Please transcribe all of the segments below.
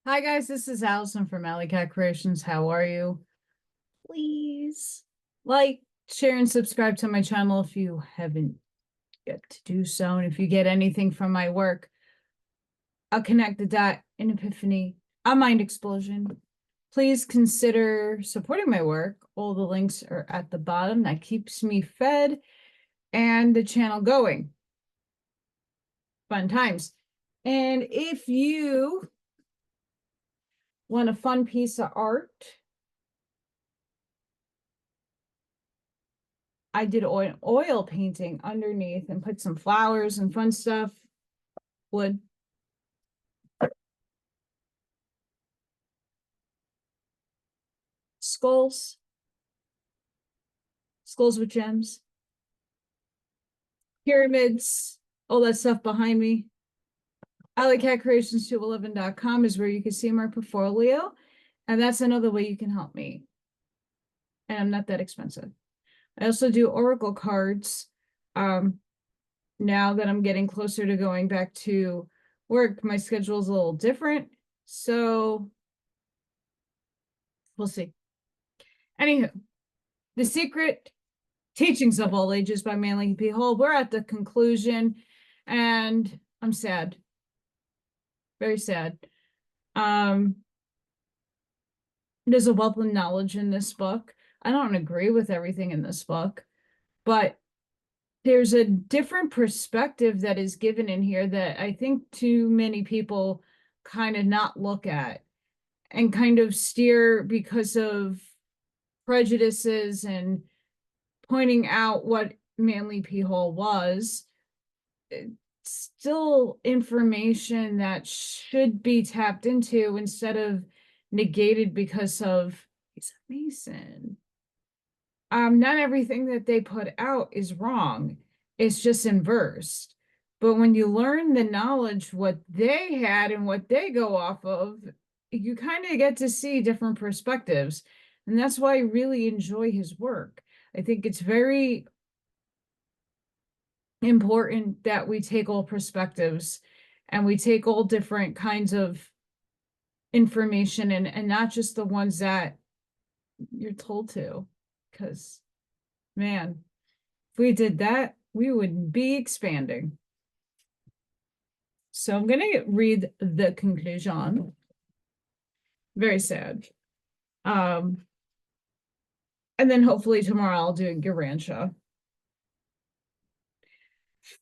Hi guys, this is Allison from Allykatkreations. How are you? Please like, share, and subscribe to my channel if you haven't yet to do so. And if you get anything from my work, a connect the dot, an epiphany, a mind explosion, please consider supporting my work. All the links are at the bottom. That keeps me fed and the channel going. Fun times. And if you want a fun piece of art, I did oil painting underneath and put some flowers and fun stuff. Wood. Skulls. Skulls with gems. Pyramids. All that stuff behind me. AllyKatzkreations211.com is where you can see my portfolio. And that's another way you can help me. And I'm not that expensive. I also do oracle cards. Now that I'm getting closer to going back to work, my schedule is a little different. So we'll see. Anywho, The Secret Teachings of All Ages by Manly P. Hall. We're at the conclusion, and I'm sad. Very sad. There's a wealth of knowledge in this book. I don't agree with everything in this book, but there's a different perspective that is given in here that I think too many people kind of not look at and kind of steer because of prejudices and pointing out what Manly P. Hall was. It's still information that should be tapped into instead of negated because of he's a Mason. Not everything that they put out is wrong. It's just inversed. But when you learn the knowledge, what they had and what they go off of, you kind of get to see different perspectives. And that's why I really enjoy his work. I think it's very important that we take all perspectives and we take all different kinds of information and not just the ones that you're told to. Because, man, if we did that, we would be expanding. So I'm going to read the conclusion. Very sad. And then hopefully tomorrow I'll do Garantia.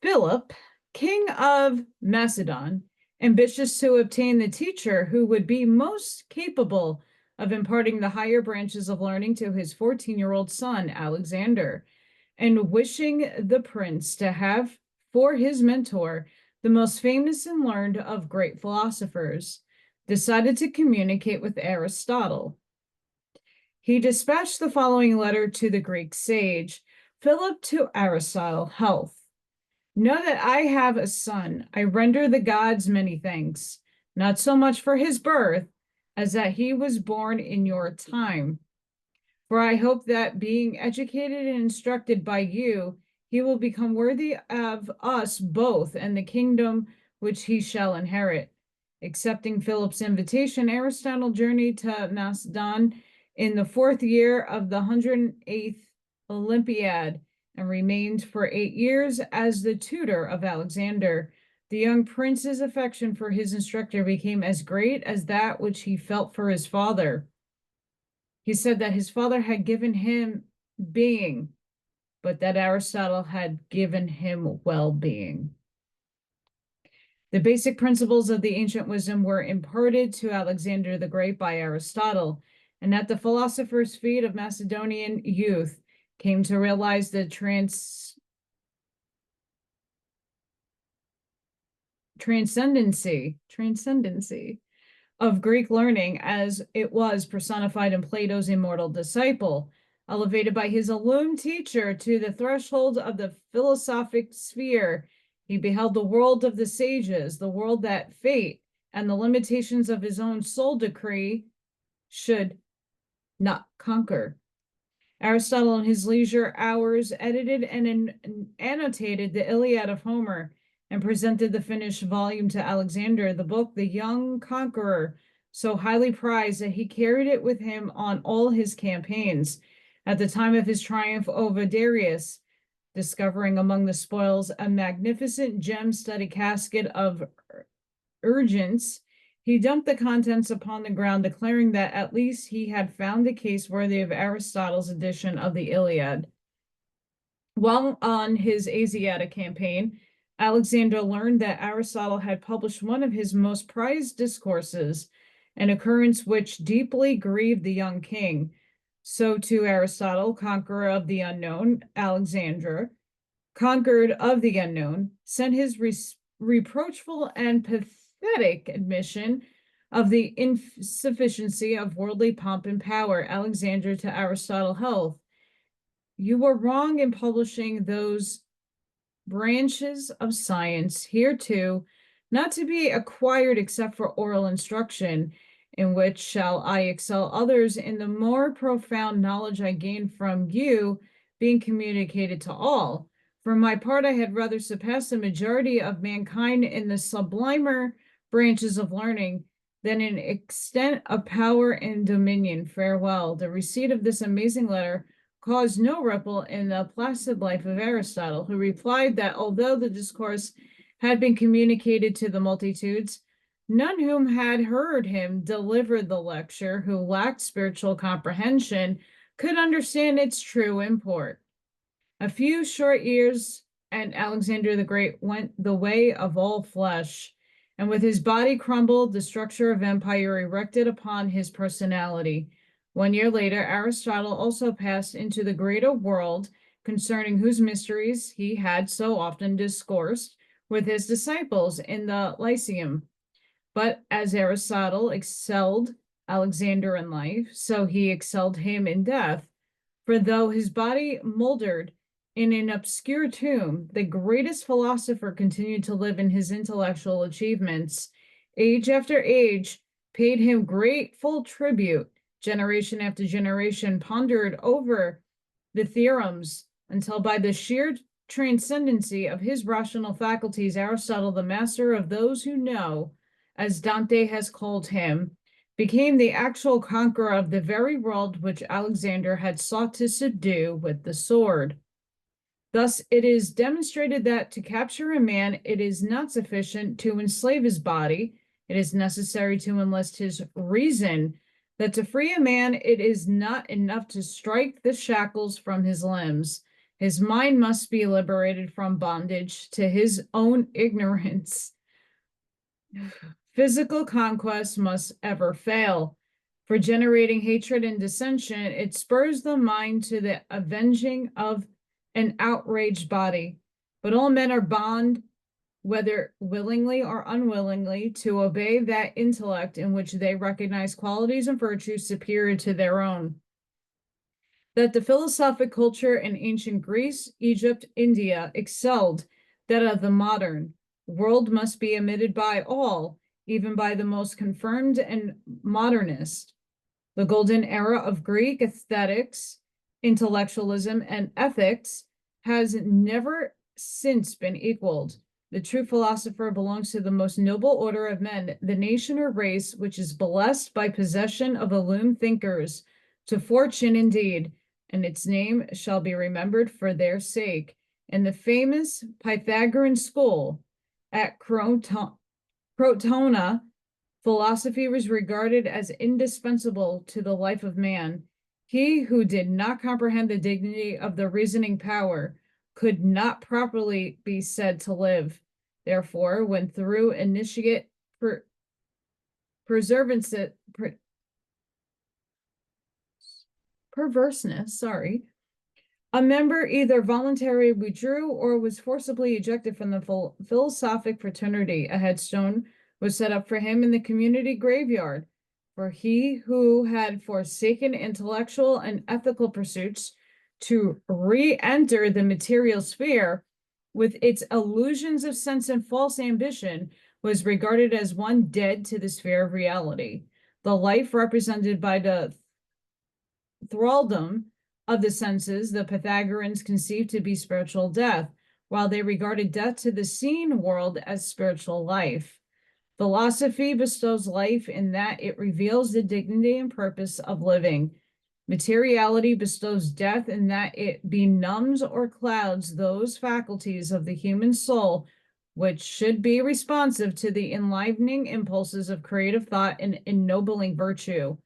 Philip, king of Macedon, ambitious to obtain the teacher who would be most capable of imparting the higher branches of learning to his 14-year-old son, Alexander, and wishing the prince to have for his mentor the most famous and learned of great philosophers, decided to communicate with Aristotle. He dispatched the following letter to the Greek sage, Philip to Aristotle, health. Know that I have a son. I render the gods many thanks, not so much for his birth as that he was born in your time. For I hope that being educated and instructed by you, he will become worthy of us both and the kingdom which he shall inherit. Accepting Philip's invitation, Aristotle journeyed to Macedon in the 4th year of the 108th Olympiad and remained for 8 years as the tutor of Alexander. The young prince's affection for his instructor became as great as that which he felt for his father. He said that his father had given him being, but that Aristotle had given him well-being. The basic principles of the ancient wisdom were imparted to Alexander the Great by Aristotle, and at the philosopher's feet of Macedonian youth came to realize the transcendency of Greek learning as it was personified in Plato's immortal disciple. Elevated by his illumined teacher to the threshold of the philosophic sphere, he beheld the world of the sages, the world that fate and the limitations of his own soul decree should not conquer. Aristotle in his leisure hours edited and annotated the Iliad of Homer and presented the finished volume to Alexander. The book, The Young Conqueror, so highly prized that he carried it with him on all his campaigns. At the time of his triumph over Darius, discovering among the spoils a magnificent gem-studded casket of urgence, he dumped the contents upon the ground, declaring that at least he had found a case worthy of Aristotle's edition of the Iliad. While on his Asiatic campaign, Alexander learned that Aristotle had published one of his most prized discourses, an occurrence which deeply grieved the young king. So to Aristotle, conqueror of the unknown, Alexander, conquered of the unknown, sent his reproachful and pathetic admission of the insufficiency of worldly pomp and power. Alexander to Aristotle held, "You were wrong in publishing those branches of science hereto not to be acquired except for oral instruction, in which shall I excel others in the more profound knowledge I gain from you, being communicated to all. For my part, I had rather surpass the majority of mankind in the sublimer branches of learning than in extent of power and dominion. Farewell." The receipt of this amazing letter caused no ripple in the placid life of Aristotle, who replied that although the discourse had been communicated to the multitudes, none whom had heard him deliver the lecture, who lacked spiritual comprehension, could understand its true import. A few short years, and Alexander the Great went the way of all flesh, and with his body crumbled, the structure of empire erected upon his personality. 1 year later, Aristotle also passed into the greater world, concerning whose mysteries he had so often discoursed with his disciples in the Lyceum. But as Aristotle excelled Alexander in life, so he excelled him in death. For though his body moldered in an obscure tomb, the greatest philosopher continued to live in his intellectual achievements. Age after age paid him grateful tribute. Generation after generation pondered over the theorems until by the sheer transcendency of his rational faculties, Aristotle, the master of those who know, as Dante has called him, became the actual conqueror of the very world which Alexander had sought to subdue with the sword. Thus, it is demonstrated that to capture a man, it is not sufficient to enslave his body. It is necessary to enlist his reason. That to free a man, it is not enough to strike the shackles from his limbs. His mind must be liberated from bondage to his own ignorance. Physical conquest must ever fail. For generating hatred and dissension, it spurs the mind to the avenging of an outraged body. But all men are bound, whether willingly or unwillingly, to obey that intellect in which they recognize qualities and virtues superior to their own. That the philosophic culture in ancient Greece, Egypt, India excelled that of the modern world must be admitted by all, even by the most confirmed and modernist. The golden era of Greek aesthetics, intellectualism, and ethics has never since been equaled. The true philosopher belongs to the most noble order of men, the nation or race which is blessed by possession of illumined thinkers, to fortune indeed, and its name shall be remembered for their sake. In the famous Pythagorean school at Crotona, philosophy was regarded as indispensable to the life of man. He who did not comprehend the dignity of the reasoning power could not properly be said to live. Therefore, when through initiate perverseness, a member either voluntarily withdrew or was forcibly ejected from the philosophic fraternity, a headstone was set up for him in the community graveyard. For he who had forsaken intellectual and ethical pursuits to re-enter the material sphere with its illusions of sense and false ambition was regarded as one dead to the sphere of reality. The life represented by the thraldom of the senses, the Pythagoreans conceived to be spiritual death, while they regarded death to the seen world as spiritual life. Philosophy bestows life in that it reveals the dignity and purpose of living. Materiality bestows death in that it benumbs or clouds those faculties of the human soul which should be responsive to the enlivening impulses of creative thought and ennobling virtue.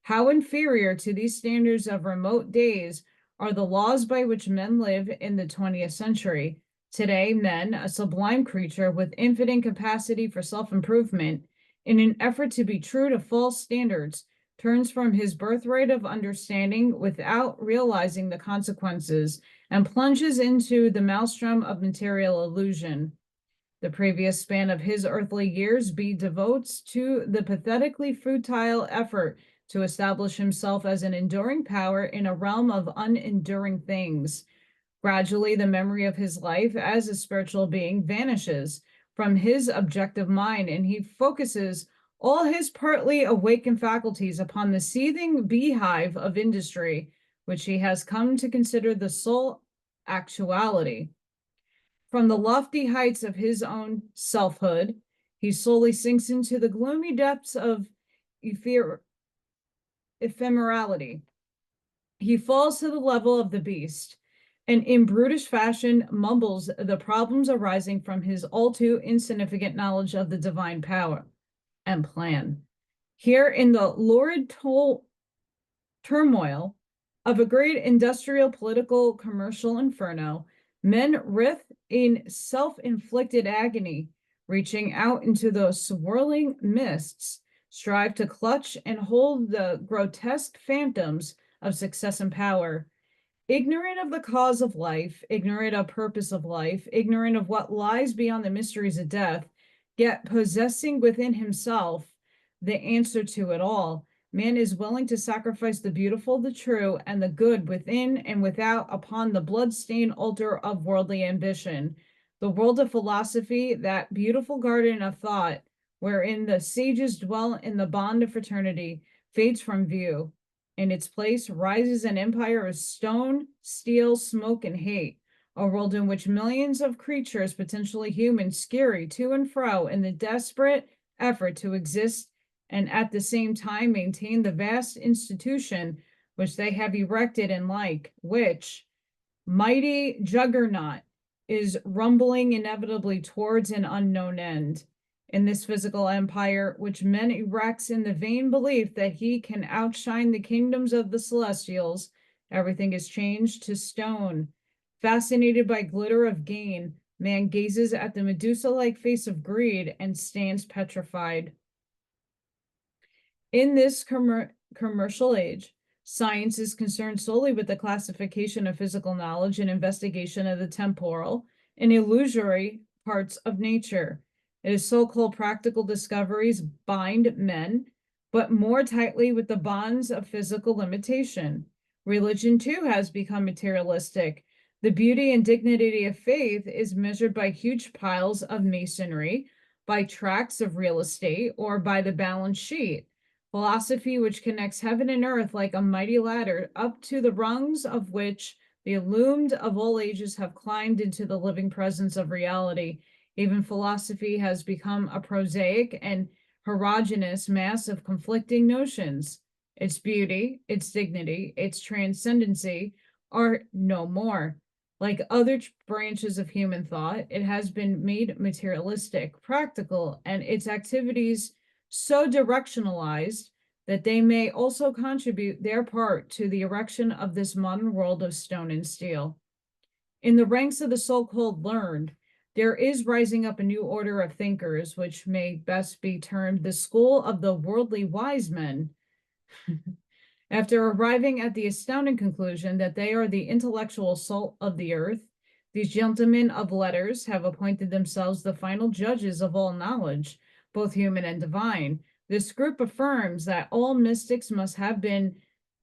How inferior to these standards of remote days are the laws by which men live in the 20th century. Today, men, a sublime creature with infinite capacity for self-improvement, in an effort to be true to false standards, turns from his birthright of understanding without realizing the consequences and plunges into the maelstrom of material illusion. The previous span of his earthly years B devotes to the pathetically futile effort to establish himself as an enduring power in a realm of unenduring things. Gradually, the memory of his life as a spiritual being vanishes from his objective mind, and he focuses all his partly awakened faculties upon the seething beehive of industry, which he has come to consider the sole actuality. From the lofty heights of his own selfhood, he slowly sinks into the gloomy depths of ephemerality. He falls to the level of the beast, and in brutish fashion mumbles the problems arising from his all too insignificant knowledge of the divine power and plan. Here in the lurid turmoil of a great industrial, political, commercial inferno, men writhe in self-inflicted agony, reaching out into those swirling mists, strive to clutch and hold the grotesque phantoms of success and power. Ignorant of the cause of life, ignorant of purpose of life, ignorant of what lies beyond the mysteries of death, yet possessing within himself the answer to it all, man is willing to sacrifice the beautiful, the true, and the good within and without upon the blood-stained altar of worldly ambition. The world of philosophy, that beautiful garden of thought, wherein the sages dwell in the bond of fraternity, fades from view. In its place rises an empire of stone, steel, smoke, and hate, a world in which millions of creatures, potentially human, scurry to and fro in the desperate effort to exist and at the same time maintain the vast institution which they have erected, and which mighty juggernaut is rumbling inevitably towards an unknown end. In this physical empire, which men erects in the vain belief that he can outshine the kingdoms of the celestials, everything is changed to stone. Fascinated by glitter of gain, man gazes at the Medusa-like face of greed and stands petrified. In this commercial age, science is concerned solely with the classification of physical knowledge and investigation of the temporal and illusory parts of nature. Its so-called practical discoveries bind men, but more tightly with the bonds of physical limitation. Religion, too, has become materialistic. The beauty and dignity of faith is measured by huge piles of masonry, by tracts of real estate, or by the balance sheet. Philosophy, which connects heaven and earth like a mighty ladder, up to the rungs of which the illumined of all ages have climbed into the living presence of reality. Even philosophy has become a prosaic and heterogeneous mass of conflicting notions. Its beauty, its dignity, its transcendency are no more. Like other branches of human thought, it has been made materialistic, practical, and its activities so directionalized that they may also contribute their part to the erection of this modern world of stone and steel. In the ranks of the so-called learned, there is rising up a new order of thinkers, which may best be termed the school of the worldly wise men. After arriving at the astounding conclusion that they are the intellectual salt of the earth, these gentlemen of letters have appointed themselves the final judges of all knowledge, both human and divine. This group affirms that all mystics must have been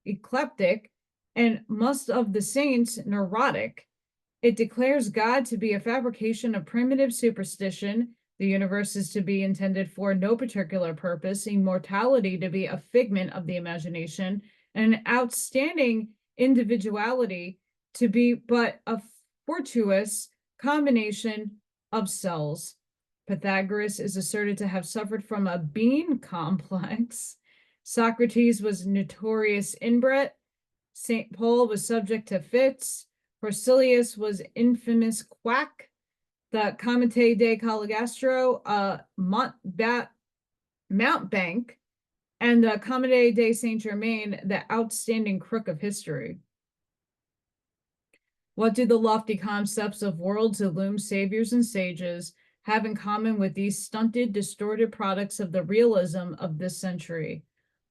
eclectic and most of the saints neurotic. It declares God to be a fabrication of primitive superstition, the universe is to be intended for no particular purpose, immortality to be a figment of the imagination, and an outstanding individuality to be but a fortuitous combination of cells. Pythagoras is asserted to have suffered from a bean complex. Socrates was notorious inbred. St. Paul was subject to fits. Porcilius was infamous quack. The Comite de Caligastro, Mountebank, and the Comite de Saint Germain, the outstanding crook of history. What do the lofty concepts of worlds, illumed saviors, and sages have in common with these stunted, distorted products of the realism of this century?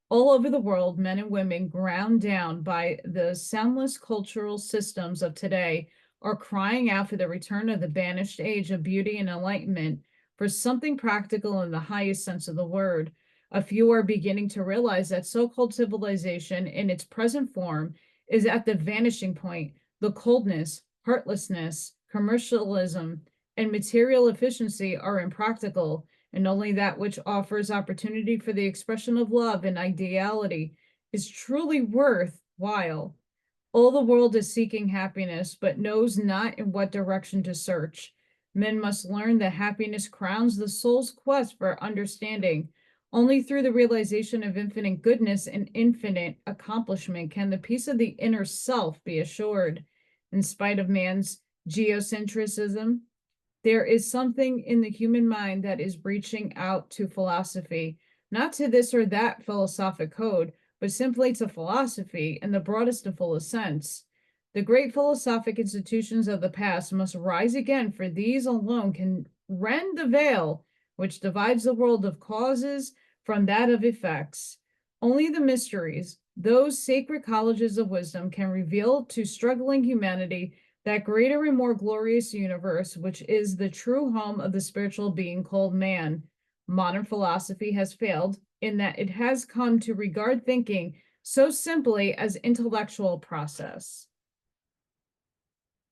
All over the world, men and women ground down by the soundless cultural systems of today are crying out for the return of the banished age of beauty and enlightenment, for something practical in the highest sense of the word. A few are beginning to realize that so-called civilization in its present form is at the vanishing point. The coldness, heartlessness, commercialism, and material efficiency are impractical, and only that which offers opportunity for the expression of love and ideality is truly worthwhile. All the world is seeking happiness, but knows not in what direction to search. Men must learn that happiness crowns the soul's quest for understanding. Only through the realization of infinite goodness and infinite accomplishment can the peace of the inner self be assured. In spite of man's geocentrism, there is something in the human mind that is reaching out to philosophy, not to this or that philosophic code, but simply to philosophy in the broadest and fullest sense. The great philosophic institutions of the past must rise again, for these alone can rend the veil which divides the world of causes from that of effects. Only the mysteries, those sacred colleges of wisdom, can reveal to struggling humanity that greater and more glorious universe, which is the true home of the spiritual being called man. Modern philosophy has failed in that it has come to regard thinking so simply as intellectual process.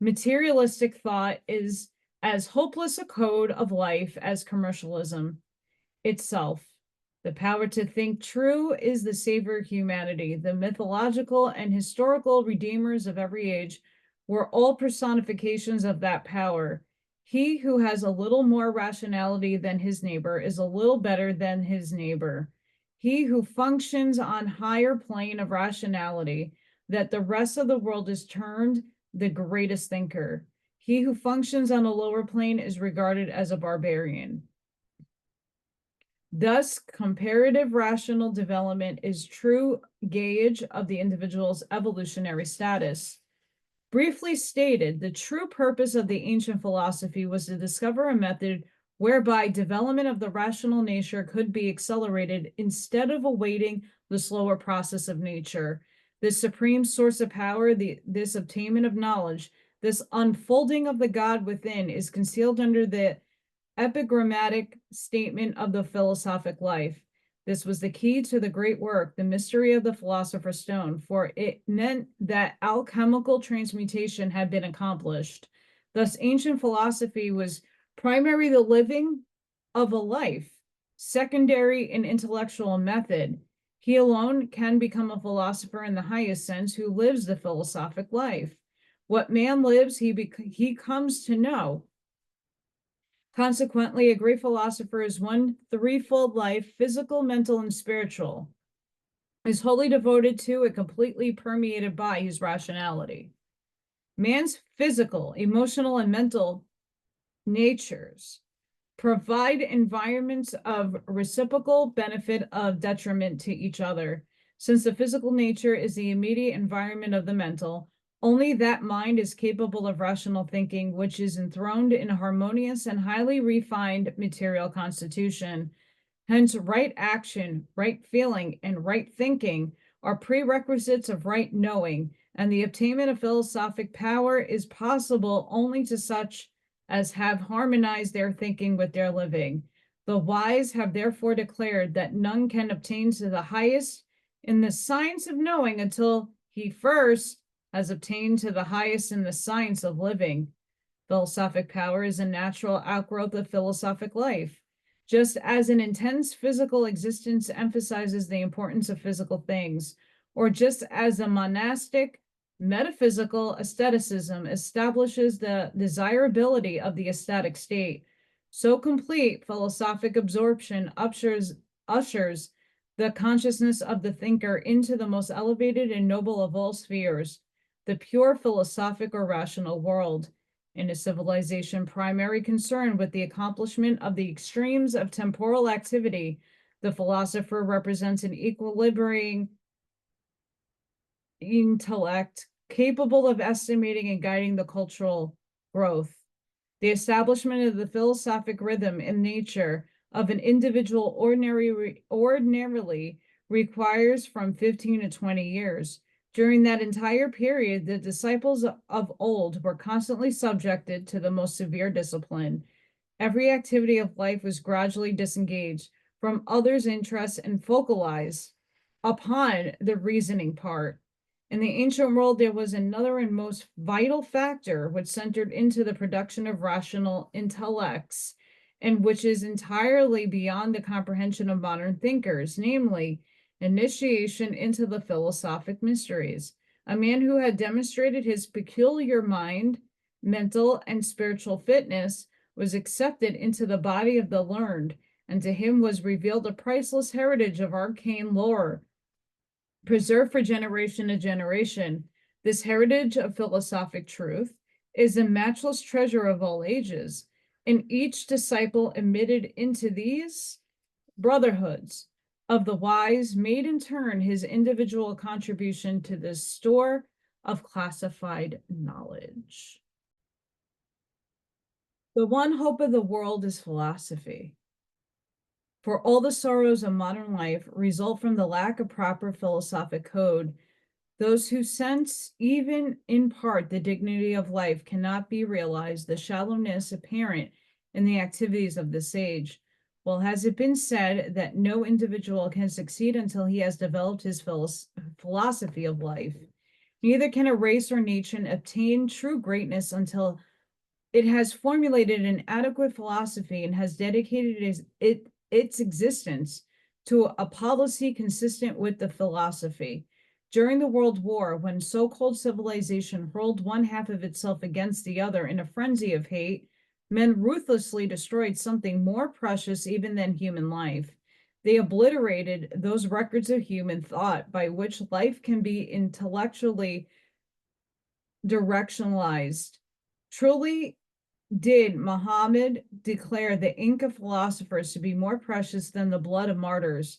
Materialistic thought is as hopeless a code of life as commercialism itself. The power to think true is the savior of humanity. The mythological and historical redeemers of every age were all personifications of that power. He who has a little more rationality than his neighbor is a little better than his neighbor. He who functions on higher plane of rationality, that the rest of the world is termed the greatest thinker. He who functions on a lower plane is regarded as a barbarian. Thus, comparative rational development is true gauge of the individual's evolutionary status. Briefly stated, the true purpose of the ancient philosophy was to discover a method whereby development of the rational nature could be accelerated instead of awaiting the slower process of nature. This supreme source of power, this obtainment of knowledge, this unfolding of the God within is concealed under the epigrammatic statement of the philosophic life. This was the key to the great work, the mystery of the philosopher's stone, for it meant that alchemical transmutation had been accomplished. Thus, ancient philosophy was primary the living of a life, secondary an intellectual method. He alone can become a philosopher in the highest sense who lives the philosophic life. What man lives, he comes to know. Consequently, a great philosopher is one threefold life, physical, mental, and spiritual, is wholly devoted to and completely permeated by his rationality. Man's physical, emotional, and mental natures provide environments of reciprocal benefit of detriment to each other. Since the physical nature is the immediate environment of the mental, only that mind is capable of rational thinking, which is enthroned in a harmonious and highly refined material constitution. Hence, right action, right feeling, and right thinking are prerequisites of right knowing, and the attainment of philosophic power is possible only to such as have harmonized their thinking with their living. The wise have therefore declared that none can obtain to the highest in the science of knowing until he first has obtained to the highest in the science of living. Philosophic power is a natural outgrowth of philosophic life. Just as an intense physical existence emphasizes the importance of physical things, or just as a monastic metaphysical aestheticism establishes the desirability of the aesthetic state, So complete philosophic absorption ushers the consciousness of the thinker into the most elevated and noble of all spheres, the pure philosophic or rational world. In a civilization primary concerned with the accomplishment of the extremes of temporal activity, the philosopher represents an equilibrating intellect capable of estimating and guiding the cultural growth. The establishment of the philosophic rhythm in nature of an individual ordinarily requires from 15 to 20 years. During that entire period, the disciples of old were constantly subjected to the most severe discipline. Every activity of life was gradually disengaged from others' interests and focalized upon the reasoning part. In the ancient world, there was another and most vital factor which centered into the production of rational intellects, and which is entirely beyond the comprehension of modern thinkers, namely, initiation into the philosophic mysteries. A man who had demonstrated his peculiar mind, mental, and spiritual fitness was accepted into the body of the learned, and to him was revealed a priceless heritage of arcane lore, preserved for generation to generation. This heritage of philosophic truth is a matchless treasure of all ages, and each disciple admitted into these brotherhoods of the wise made in turn his individual contribution to this store of classified knowledge. The one hope of the world is philosophy. For all the sorrows of modern life result from the lack of proper philosophic code. Those who sense, even in part, the dignity of life cannot be realized, the shallowness apparent in the activities of this age. Well, has it been said that no individual can succeed until he has developed his philosophy of life? Neither can a race or nation obtain true greatness until it has formulated an adequate philosophy and has dedicated its existence to a policy consistent with the philosophy. During the World War, when so-called civilization hurled one half of itself against the other in a frenzy of hate, men ruthlessly destroyed something more precious even than human life. They obliterated those records of human thought by which life can be intellectually directionalized. Truly did Muhammad declare the ink of philosophers to be more precious than the blood of martyrs.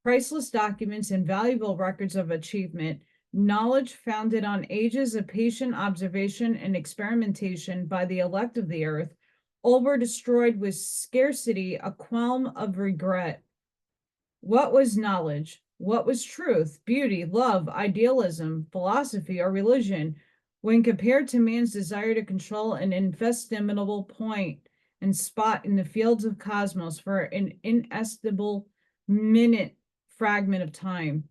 Priceless documents and valuable records of achievement, knowledge founded on ages of patient observation and experimentation by the elect of the earth, all were destroyed with scarcity, a qualm of regret. What was knowledge? What was truth, beauty, love, idealism, philosophy, or religion when compared to man's desire to control an inestimable point and spot in the fields of cosmos for an inestimable minute fragment of time?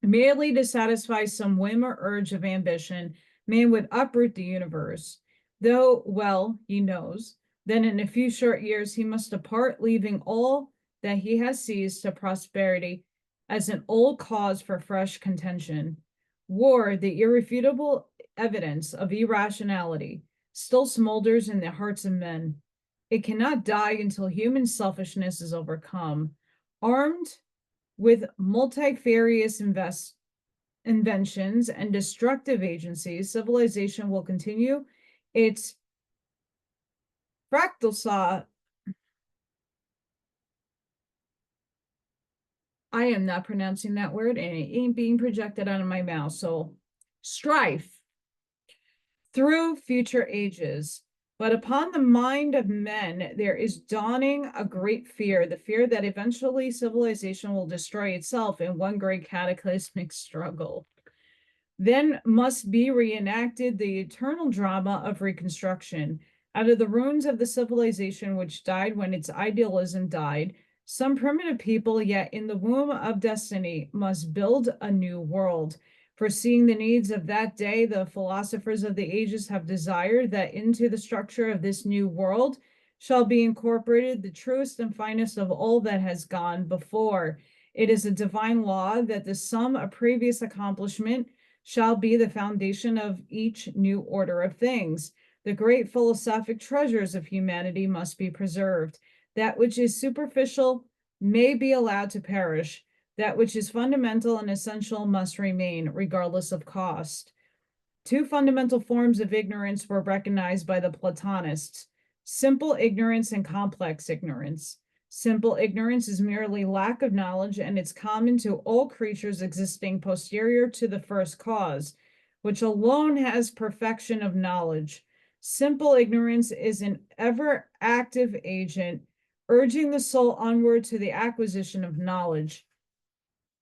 Merely to satisfy some whim or urge of ambition, man would uproot the universe, though well he knows that in a few short years he must depart, leaving all that he has seized to prosperity as an old cause for fresh contention. War, the irrefutable evidence of irrationality, still smolders in the hearts of men. It cannot die until human selfishness is overcome. Armed with multifarious inventions and destructive agencies, civilization will continue its fractal saw. I am not pronouncing that word, and it ain't being projected out of my mouth. So, strife through future ages. But upon the mind of men, there is dawning a great fear, the fear that eventually civilization will destroy itself in one great cataclysmic struggle. Then must be reenacted the eternal drama of reconstruction. Out of the ruins of the civilization which died when its idealism died, some primitive people, yet in the womb of destiny, must build a new world. Foreseeing the needs of that day, the philosophers of the ages have desired that into the structure of this new world shall be incorporated the truest and finest of all that has gone before. It is a divine law that the sum of previous accomplishment shall be the foundation of each new order of things. The great philosophic treasures of humanity must be preserved. That which is superficial may be allowed to perish. That which is fundamental and essential must remain, regardless of cost. Two fundamental forms of ignorance were recognized by the Platonists: simple ignorance and complex ignorance. Simple ignorance is merely lack of knowledge, and it's common to all creatures existing posterior to the first cause, which alone has perfection of knowledge. Simple ignorance is an ever active agent, urging the soul onward to the acquisition of knowledge.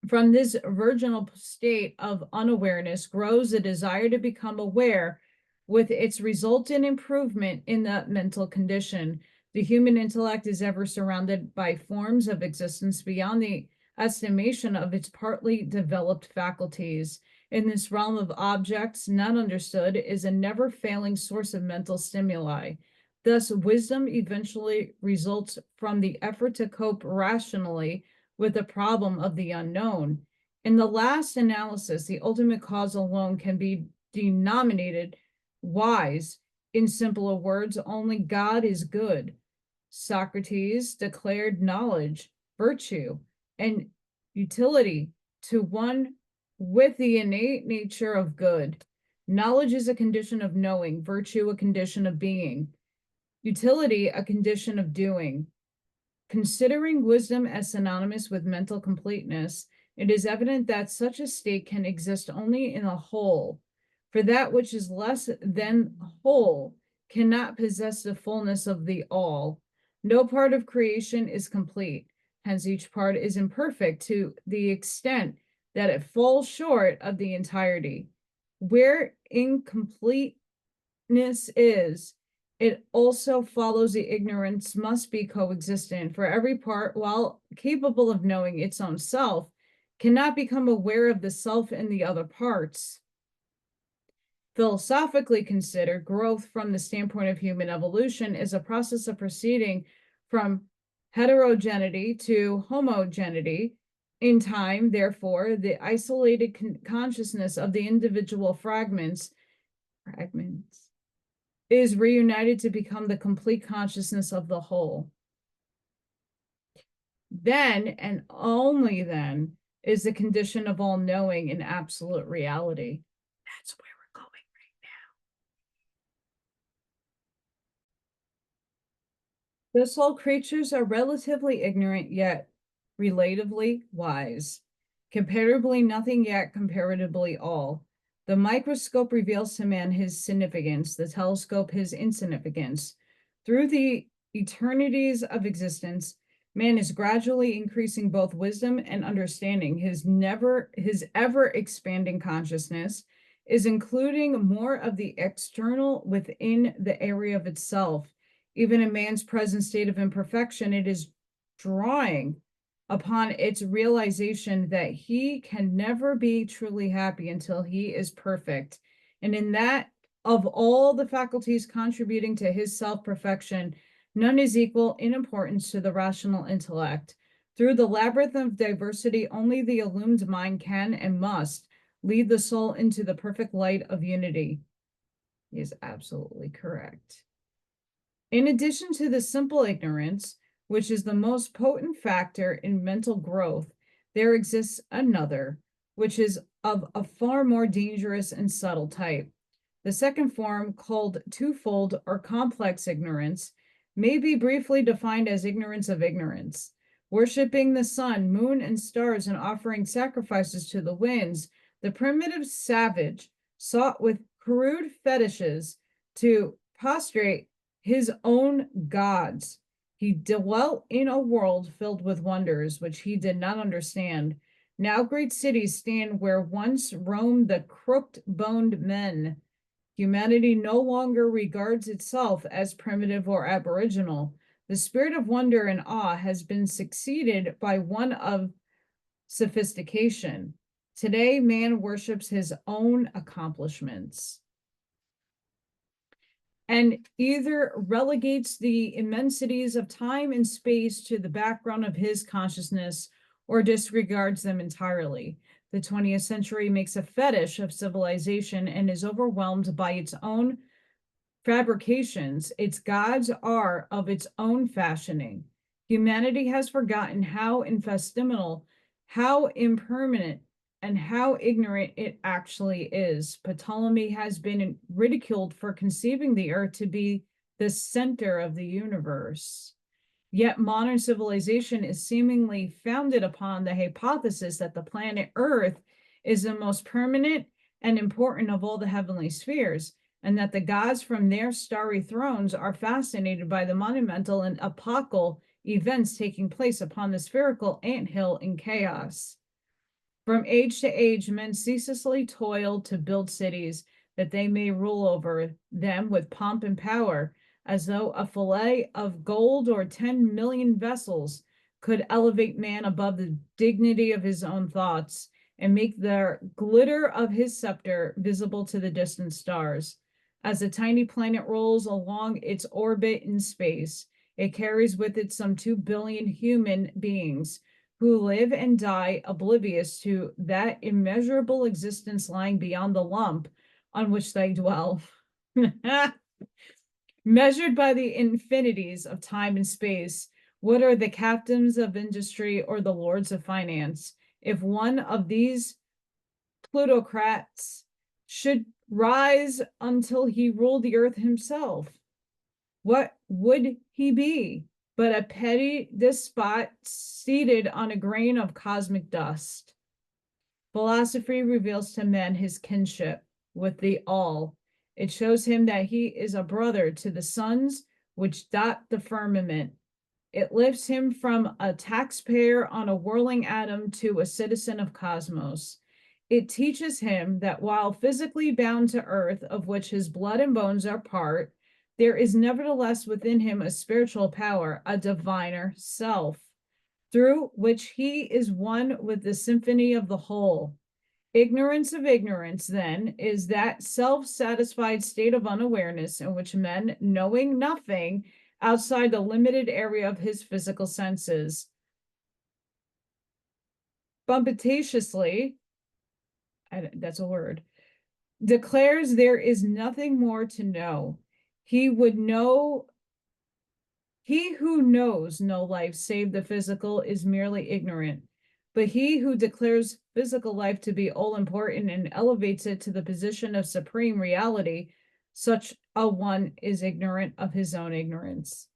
From this virginal state of unawareness grows a desire to become aware, with its resultant improvement in the mental condition. The human intellect is ever surrounded by forms of existence beyond the estimation of its partly developed faculties. In this realm of objects not understood is a never-failing source of mental stimuli. Thus, wisdom eventually results from the effort to cope rationally with the problem of the unknown. In the last analysis, the ultimate cause alone can be denominated wise. In simpler words, only God is good. Socrates declared knowledge, virtue, and utility to one with the innate nature of good. Knowledge is a condition of knowing, virtue a condition of being, utility a condition of doing. Considering wisdom as synonymous with mental completeness, it is evident that such a state can exist only in a whole. For that which is less than whole cannot possess the fullness of the all. No part of creation is complete, hence each part is imperfect to the extent that it falls short of the entirety. Where incompleteness is, it also follows the ignorance must be coexistent, for every part, while capable of knowing its own self, cannot become aware of the self in the other parts. Philosophically considered, growth from the standpoint of human evolution is a process of proceeding from heterogeneity to homogeneity. In time, therefore, the isolated consciousness of the individual fragments is reunited to become the complete consciousness of the whole. Then, and only then, is the condition of all knowing in absolute reality. That's where we're going right now. Thus, all creatures are relatively ignorant, yet relatively wise. Comparatively nothing, yet comparatively all. The microscope reveals to man his significance, the telescope his insignificance. Through the eternities of existence, man is gradually increasing both wisdom and understanding. His ever expanding consciousness is including more of the external within the area of itself. Even in man's present state of imperfection, it is drawing upon its realization that he can never be truly happy until he is perfect. And in that, of all the faculties contributing to his self-perfection, none is equal in importance to the rational intellect. Through the labyrinth of diversity, only the illumined mind can and must lead the soul into the perfect light of unity. He is absolutely correct. In addition to the simple ignorance, which is the most potent factor in mental growth, there exists another, which is of a far more dangerous and subtle type. The second form, called twofold or complex ignorance, may be briefly defined as ignorance of ignorance. Worshipping the sun, moon, and stars and offering sacrifices to the winds, the primitive savage sought with crude fetishes to prostrate his own gods. He dwelt in a world filled with wonders which he did not understand. Now great cities stand where once roamed the crooked-boned men. Humanity no longer regards itself as primitive or aboriginal. The spirit of wonder and awe has been succeeded by one of sophistication. Today, man worships his own accomplishments and either relegates the immensities of time and space to the background of his consciousness or disregards them entirely. The 20th century makes a fetish of civilization and is overwhelmed by its own fabrications, its gods are of its own fashioning. Humanity has forgotten how infinitesimal, how impermanent, and how ignorant it actually is. Ptolemy has been ridiculed for conceiving the earth to be the center of the universe. Yet modern civilization is seemingly founded upon the hypothesis that the planet Earth is the most permanent and important of all the heavenly spheres, and that the gods from their starry thrones are fascinated by the monumental and epochal events taking place upon the spherical anthill in chaos. From age to age, men ceaselessly toiled to build cities that they may rule over them with pomp and power, as though a fillet of gold or 10 million vessels could elevate man above the dignity of his own thoughts and make the glitter of his scepter visible to the distant stars. As the tiny planet rolls along its orbit in space, it carries with it some 2 billion human beings who live and die oblivious to that immeasurable existence lying beyond the lump on which they dwell. Measured by the infinities of time and space, what are the captains of industry or the lords of finance? If one of these plutocrats should rise until he ruled the earth himself, what would he be but a petty despot seated on a grain of cosmic dust? Philosophy reveals to men his kinship with the all. It shows him that he is a brother to the suns which dot the firmament. It lifts him from a taxpayer on a whirling atom to a citizen of cosmos. It teaches him that while physically bound to earth, of which his blood and bones are part, there is nevertheless within him a spiritual power, a diviner self, through which he is one with the symphony of the whole. Ignorance of ignorance, then, is that self-satisfied state of unawareness in which men, knowing nothing outside the limited area of his physical senses, bumptiously, that's a word, declares there is nothing more to know. He who knows no life save the physical is merely ignorant. But he who declares physical life to be all important and elevates it to the position of supreme reality, such a one is ignorant of his own ignorance.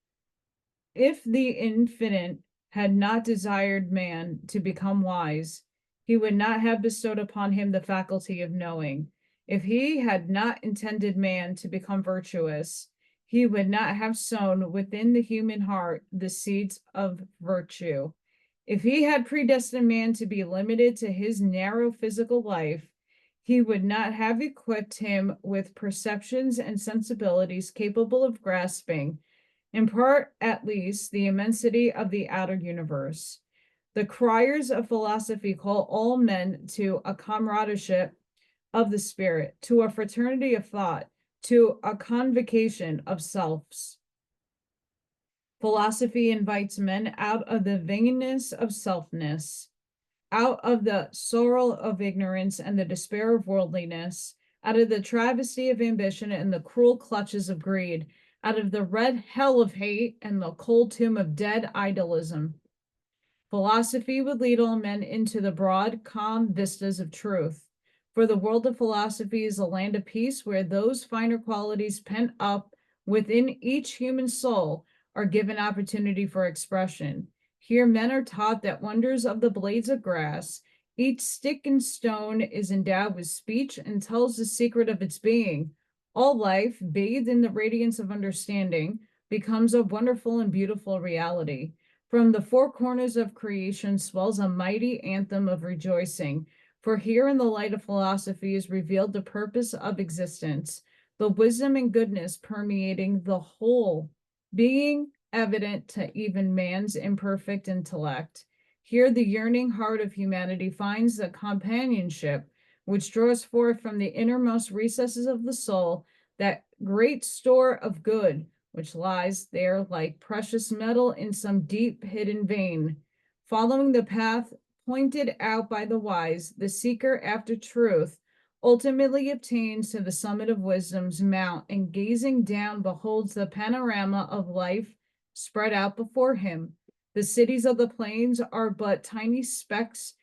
If the infinite had not desired man to become wise, he would not have bestowed upon him the faculty of knowing. If he had not intended man to become virtuous, he would not have sown within the human heart the seeds of virtue. If he had predestined man to be limited to his narrow physical life, he would not have equipped him with perceptions and sensibilities capable of grasping, in part at least, the immensity of the outer universe. The criers of philosophy call all men to a comradeship of the spirit, to a fraternity of thought, to a convocation of selves. Philosophy invites men out of the vainness of selfness, out of the sorrow of ignorance and the despair of worldliness, out of the travesty of ambition and the cruel clutches of greed, out of the red hell of hate and the cold tomb of dead idolism. Philosophy would lead all men into the broad, calm vistas of truth. For the world of philosophy is a land of peace where those finer qualities pent up within each human soul are given opportunity for expression. Here men are taught that wonders of the blades of grass, each stick and stone is endowed with speech and tells the secret of its being. All life, bathed in the radiance of understanding, becomes a wonderful and beautiful reality. From the four corners of creation swells a mighty anthem of rejoicing, for here in the light of philosophy is revealed the purpose of existence, the wisdom and goodness permeating the whole, being evident to even man's imperfect intellect. Here the yearning heart of humanity finds the companionship which draws forth from the innermost recesses of the soul that great store of good which lies there like precious metal in some deep hidden vein. Following the path pointed out by the wise, the seeker after truth ultimately obtains to the summit of wisdom's mount, and gazing down beholds the panorama of life spread out before him. The cities of the plains are but tiny specks,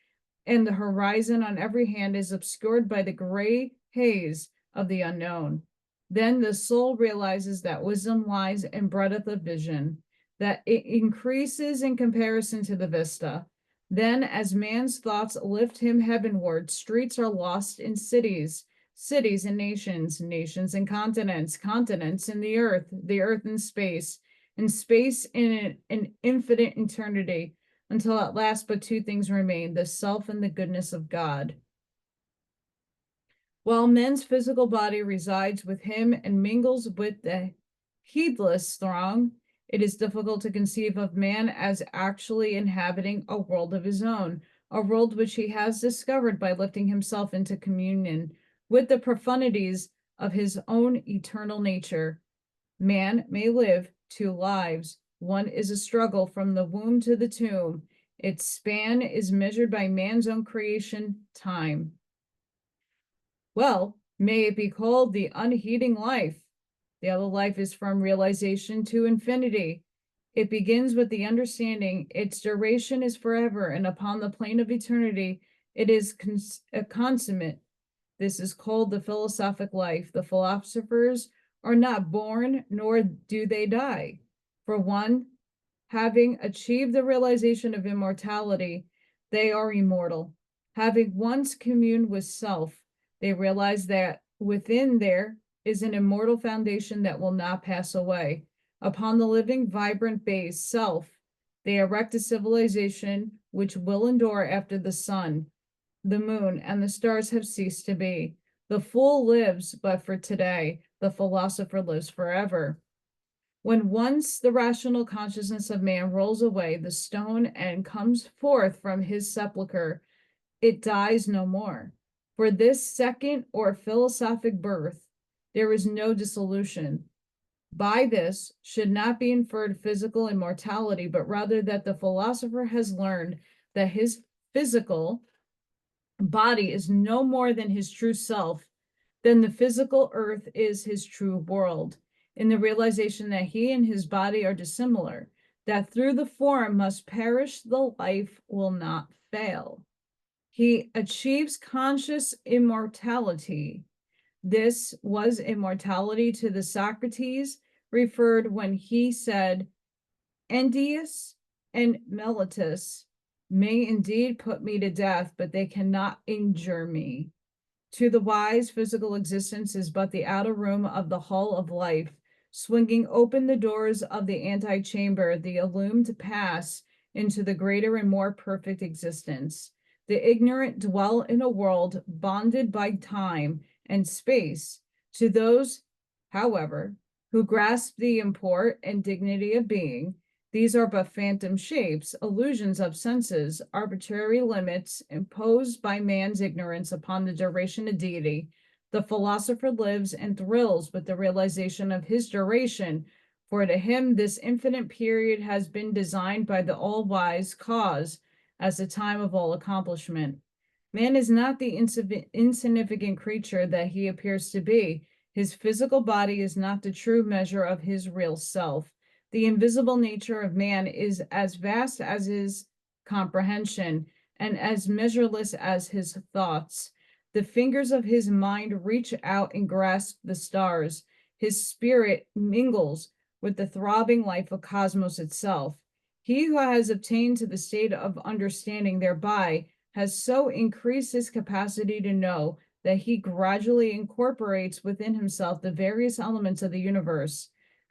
and the horizon on every hand is obscured by the gray haze of the unknown. Then the soul realizes that wisdom lies in breadth of vision, that it increases in comparison to the vista. Then, as man's thoughts lift him heavenward, streets are lost in cities, cities and nations, nations and continents, continents in the earth in space, and space in an infinite eternity, until at last but two things remain, the self and the goodness of God. While man's physical body resides with him and mingles with the heedless throng, it is difficult to conceive of man as actually inhabiting a world of his own, a world which he has discovered by lifting himself into communion with the profundities of his own eternal nature. Man may live two lives. One is a struggle from the womb to the tomb. Its span is measured by man's own creation, time. Well, may it be called the unheeding life. The other life is from realization to infinity. It begins with the understanding its duration is forever, and upon the plane of eternity, it is consummate. This is called the philosophic life. The philosophers are not born, nor do they die. For one, having achieved the realization of immortality, they are immortal. Having once communed with self, they realize that within there is an immortal foundation that will not pass away. Upon the living, vibrant base, self, they erect a civilization which will endure after the sun, the moon, and the stars have ceased to be. The fool lives but for today. The philosopher lives forever. When once the rational consciousness of man rolls away the stone and comes forth from his sepulchre, it dies no more. For this second or philosophic birth, there is no dissolution. By this should not be inferred physical immortality, but rather that the philosopher has learned that his physical body is no more than his true self, then the physical earth is his true world, in the realization that he and his body are dissimilar, that through the form must perish, the life will not fail. He achieves conscious immortality. This was immortality to the Socrates referred when he said, Endius and Meletus may indeed put me to death, but they cannot injure me. To the wise, physical existence is but the outer room of the hall of life, swinging open the doors of the antechamber, the illumined pass into the greater and more perfect existence. The ignorant dwell in a world bonded by time and space. To those, however, who grasp the import and dignity of being, these are but phantom shapes, illusions of senses, arbitrary limits imposed by man's ignorance upon the duration of deity. The philosopher lives and thrills with the realization of his duration, for to him this infinite period has been designed by the all-wise cause as the time of all accomplishment. Man is not the insignificant creature that he appears to be. His physical body is not the true measure of his real self. The invisible nature of man is as vast as his comprehension and as measureless as his thoughts. The fingers of his mind reach out and grasp the stars. His spirit mingles with the throbbing life of cosmos itself. He who has obtained to the state of understanding thereby has so increased his capacity to know that he gradually incorporates within himself the various elements of the universe.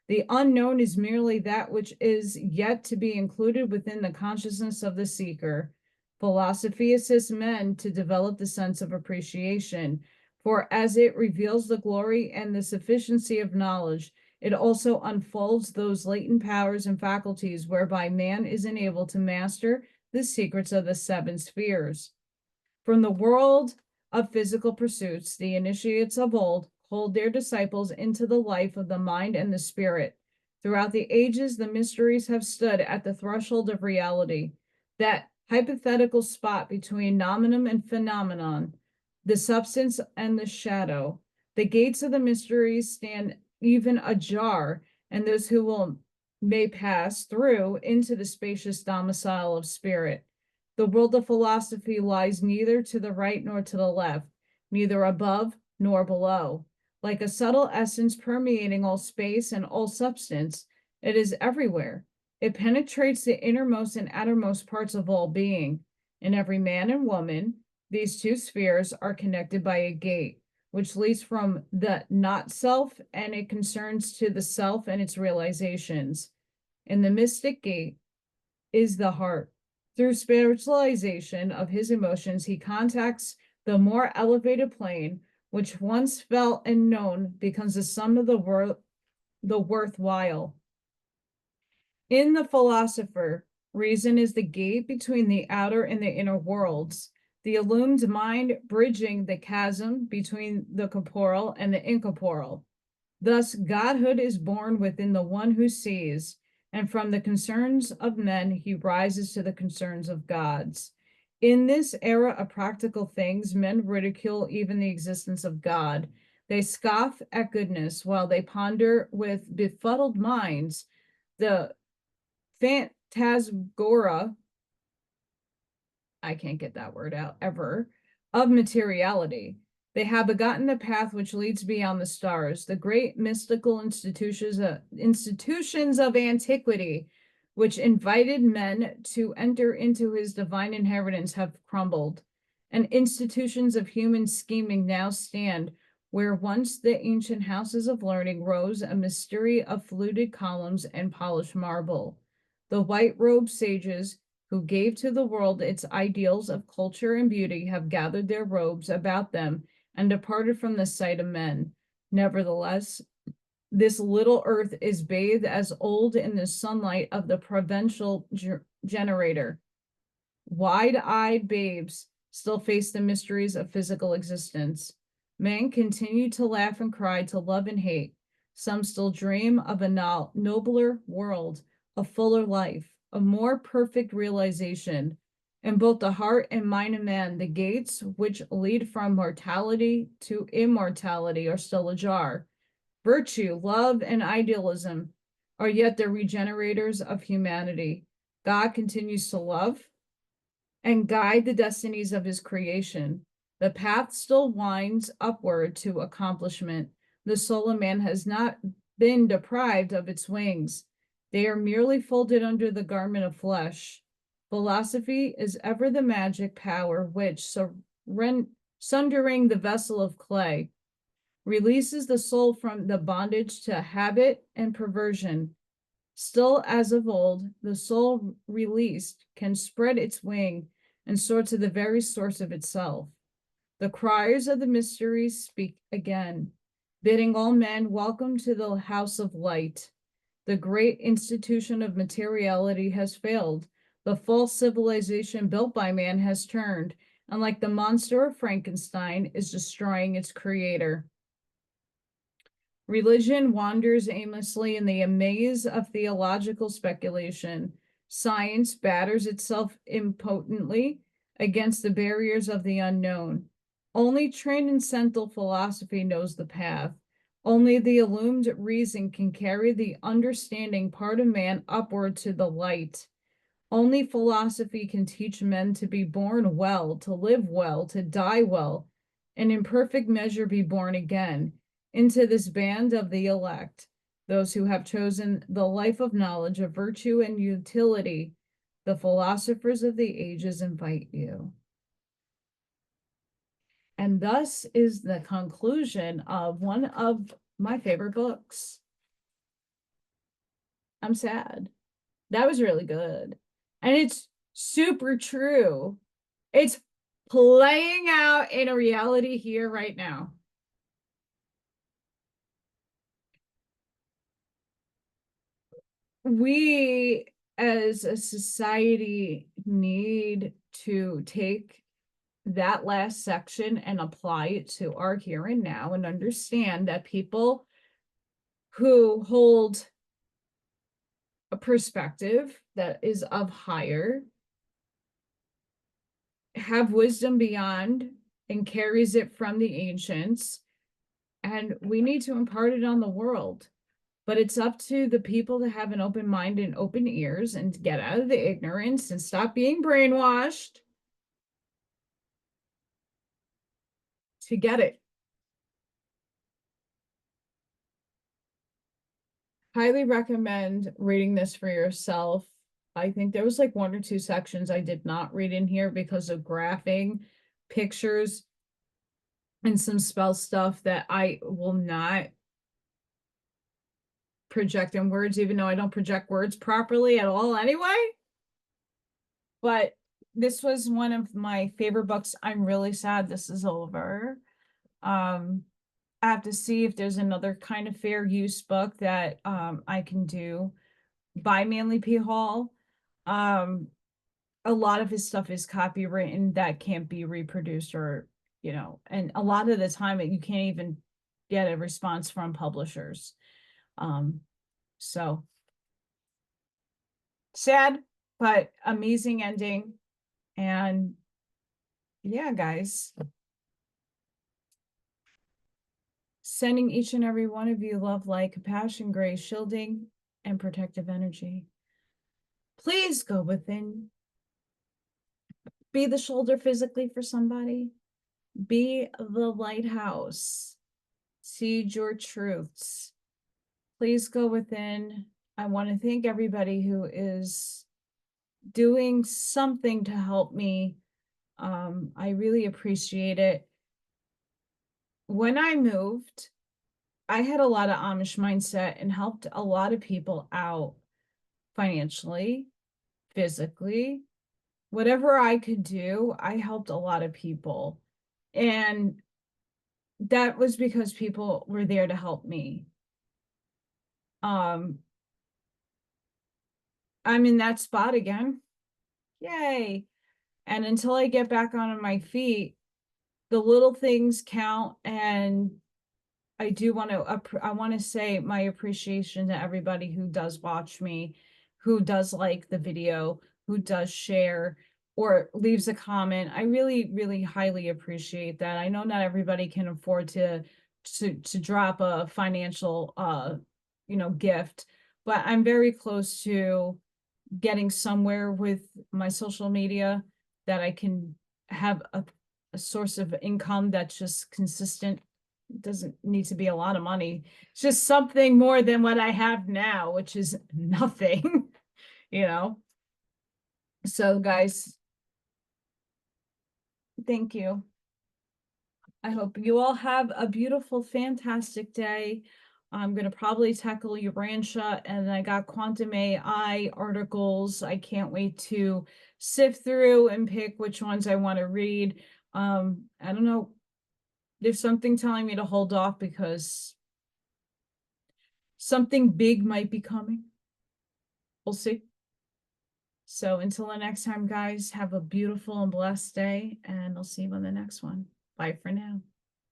The unknown is merely that which is yet to be included within the consciousness of the seeker. Philosophy assists men to develop the sense of appreciation, for as it reveals the glory and the sufficiency of knowledge, it also unfolds those latent powers and faculties whereby man is enabled to master the secrets of the seven spheres. From the world of physical pursuits, the initiates of old called their disciples into the life of the mind and the spirit. Throughout the ages, the mysteries have stood at the threshold of reality, that hypothetical spot between nominum and phenomenon, the substance and the shadow. The gates of the mysteries stand even ajar, and those who will may pass through into the spacious domicile of spirit. The world of philosophy lies neither to the right nor to the left, neither above nor below. Like a subtle essence permeating all space and all substance, it is everywhere. It penetrates the innermost and outermost parts of all being. In every man and woman, these two spheres are connected by a gate, which leads from the not self and it concerns to the self and its realizations. In the mystic gate is the heart. Through spiritualization of his emotions, he contacts the more elevated plane, which once felt and known becomes the sum of the worthwhile. In the philosopher, reason is the gate between the outer and the inner worlds, the illumined mind bridging the chasm between the corporeal and the incorporeal. Thus, godhood is born within the one who sees, and from the concerns of men, he rises to the concerns of gods. In this era of practical things, men ridicule even the existence of God. They scoff at goodness while they ponder with befuddled minds the phantasmagora, I can't get that word out ever, of materiality. They have begotten the path which leads beyond the stars. The great mystical institutions of antiquity, which invited men to enter into his divine inheritance, have crumbled, and institutions of human scheming now stand where once the ancient houses of learning rose a mystery of fluted columns and polished marble. The white-robed sages who gave to the world its ideals of culture and beauty have gathered their robes about them and departed from the sight of men. Nevertheless, this little earth is bathed as old in the sunlight of the providential generator. Wide-eyed babes still face the mysteries of physical existence. Men continue to laugh and cry, to love and hate. Some still dream of a nobler world, a fuller life, a more perfect realization. In both the heart and mind of man, the gates which lead from mortality to immortality are still ajar. Virtue, love, and idealism are yet the regenerators of humanity. God continues to love and guide the destinies of his creation. The path still winds upward to accomplishment. The soul of man has not been deprived of its wings. They are merely folded under the garment of flesh. Philosophy is ever the magic power which, sundering the vessel of clay, releases the soul from the bondage to habit and perversion. Still, as of old, the soul released can spread its wing and soar to the very source of itself. The criers of the mysteries speak again, bidding all men welcome to the house of light. The great institution of materiality has failed. The false civilization built by man has turned, and like the monster of Frankenstein, is destroying its creator. Religion wanders aimlessly in the maze of theological speculation. Science batters itself impotently against the barriers of the unknown. Only transcendental philosophy knows the path. Only the illumined reason can carry the understanding part of man upward to the light. Only philosophy can teach men to be born well, to live well, to die well, and in perfect measure be born again into this band of the elect, those who have chosen the life of knowledge, of virtue and utility. The philosophers of the ages invite you. And thus is the conclusion of one of my favorite books. I'm sad. That was really good. And it's super true. It's playing out in a reality here right now. We as a society need to take that last section and apply it to our here and now and understand that people who hold a perspective that is of higher have wisdom beyond and carries it from the ancients, and we need to impart it on the world. But it's up to the people to have an open mind and open ears and to get out of the ignorance and stop being brainwashed to get it. Highly recommend reading this for yourself. I think there was like 1 or 2 sections I did not read in here because of graphing, pictures, and some spell stuff that I will not project in words, even though I don't project words properly at all anyway. But this was one of my favorite books. I'm really sad this is over. I have to see if there's another kind of fair use book that I can do by Manly P. Hall. A lot of his stuff is copywritten that can't be reproduced, or and a lot of the time you can't even get a response from publishers. So sad, but amazing ending. And yeah, guys, sending each and every one of you love, light, compassion, grace, shielding, and protective energy. Please go within. Be the shoulder physically for somebody. Be the lighthouse. Seed your truths. Please go within. I want to thank everybody who is doing something to help me. I really appreciate it. When I moved, I had a lot of Amish mindset and helped a lot of people out financially, physically, whatever I could do. I helped a lot of people. And that was because people were there to help me. I'm in that spot again. Yay. And until I get back on my feet, the little things count. And I want to say my appreciation to everybody who does watch me, who does like the video, who does share or leaves a comment. I really, really highly appreciate that. I know not everybody can afford to drop a financial gift, but I'm very close to getting somewhere with my social media that I can have a source of income that's just consistent. It doesn't need to be a lot of money. It's just something more than what I have now, which is nothing, you know. So guys, thank you. I hope you all have a beautiful, fantastic day. I'm going to probably tackle Urantia, and I got quantum AI articles. I can't wait to sift through and pick which ones I want to read. I don't know. There's something telling me to hold off because something big might be coming. We'll see. So until the next time, guys, have a beautiful and blessed day, and I'll see you on the next one. Bye for now.